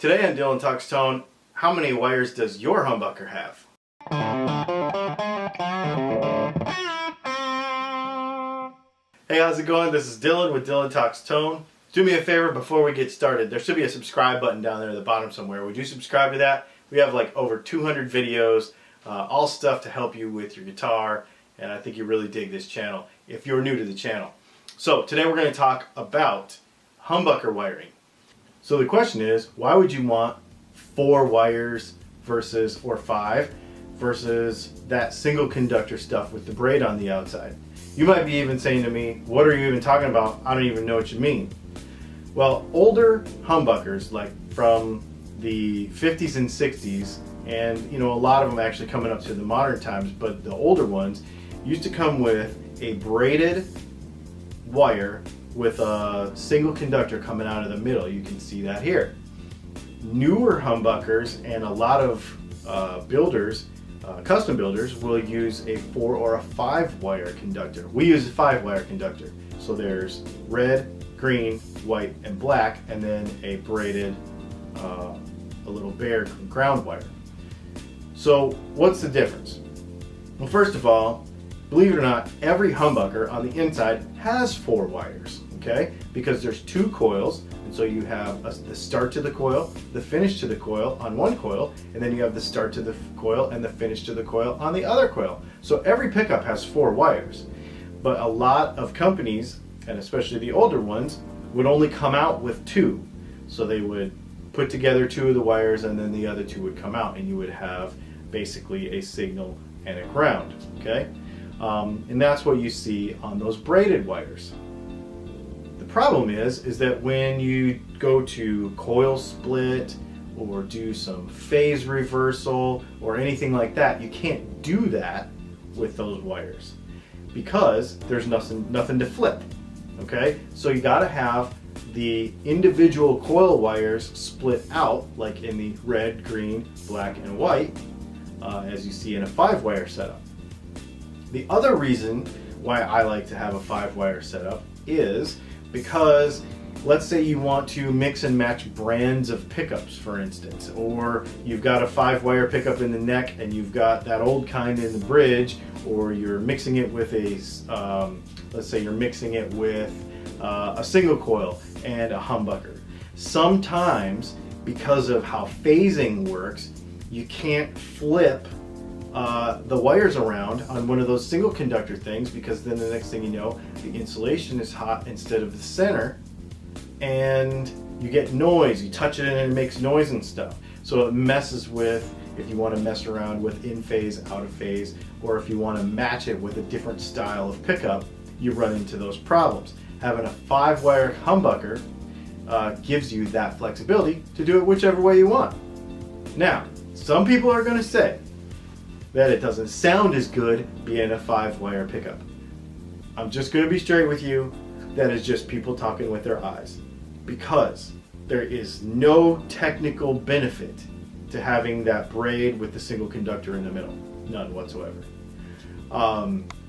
Today on Dylan Talks Tone, how many wires does your humbucker have? Hey, how's it going? This is Dylan with Dylan Talks Tone. Do me a favor before we get started. There should be a subscribe button down there at the bottom somewhere. Would you subscribe to that? We have like over 200 videos, all stuff to help you with your guitar, and I think you really dig this channel if you're new to the channel. So today we're going to talk about humbucker wiring. So the question is, why would you want 4 wires versus, or 5, versus that single conductor stuff with the braid on the outside? You might be even saying to me, what are you even talking about? I don't even know what you mean. Well, older humbuckers, like from the 50s and 60s, and you know, a lot of them actually coming up to the modern times, but the older ones used to come with a braided wire with a single conductor coming out of the middle. You can see that here. Newer humbuckers and a lot of builders, custom builders, will use a 4 or a 5 wire conductor. We use a 5 wire conductor. So there's red, green, white, and black, and then a braided, a little bare ground wire. So what's the difference? Well, first of all, believe it or not, every humbucker on the inside has 4 wires, okay? Because there's 2 coils, and so you have the start to the coil, the finish to the coil on one coil, and then you have the start to the coil and the finish to the coil on the other coil. So every pickup has 4 wires. But a lot of companies, and especially the older ones, would only come out with 2. So they would put together 2 of the wires and then the other 2 would come out, and you would have basically a signal and a ground, okay? And that's what you see on those braided wires. The problem is that when you go to coil split or do some phase reversal or anything like that, you can't do that with those wires because there's nothing to flip, okay? So you gotta have the individual coil wires split out, like in the red, green, black, and white, as you see in a 5-wire setup. The other reason why I like to have a 5-wire setup is because let's say you want to mix and match brands of pickups, for instance, or you've got a 5-wire pickup in the neck and you've got that old kind in the bridge, or you're mixing it with a, let's say you're mixing it with a single coil and a humbucker. Sometimes, because of how phasing works, you can't flip the wires around on one of those single conductor things, because then the next thing you know, the insulation is hot instead of the center, and you get noise. You touch it and it makes noise and stuff. So it messes with, if you want to mess around with in phase, out of phase, or if you want to match it with a different style of pickup, you run into those problems. Having a 5-wire humbucker gives you that flexibility to do it whichever way you want. Now, some people are going to say that it doesn't sound as good being a 5-wire pickup. I'm just going to be straight with you. That is just people talking with their eyes, because there is no technical benefit to having that braid with the single conductor in the middle. None whatsoever.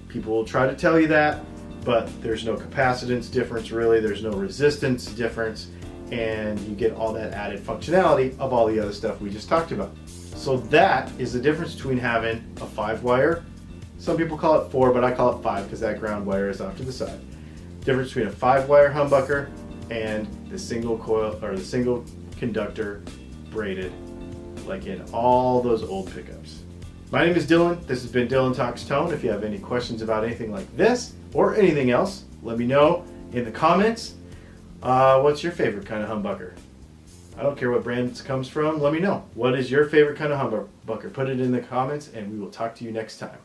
People will try to tell you that, but there's no capacitance difference really, there's no resistance difference, and you get all that added functionality of all the other stuff we just talked about. So that is the difference between having a 5-wire, some people call it 4, but I call it 5 because that ground wire is off to the side. Difference between a 5-wire humbucker and the single coil, or the single conductor braided, like in all those old pickups. My name is Dylan. This has been Dylan Talks Tone. If you have any questions about anything like this or anything else, let me know in the comments. What's your favorite kind of humbucker? I don't care what brand it comes from. Let me know. What is your favorite kind of humbucker? Put it in the comments and we will talk to you next time.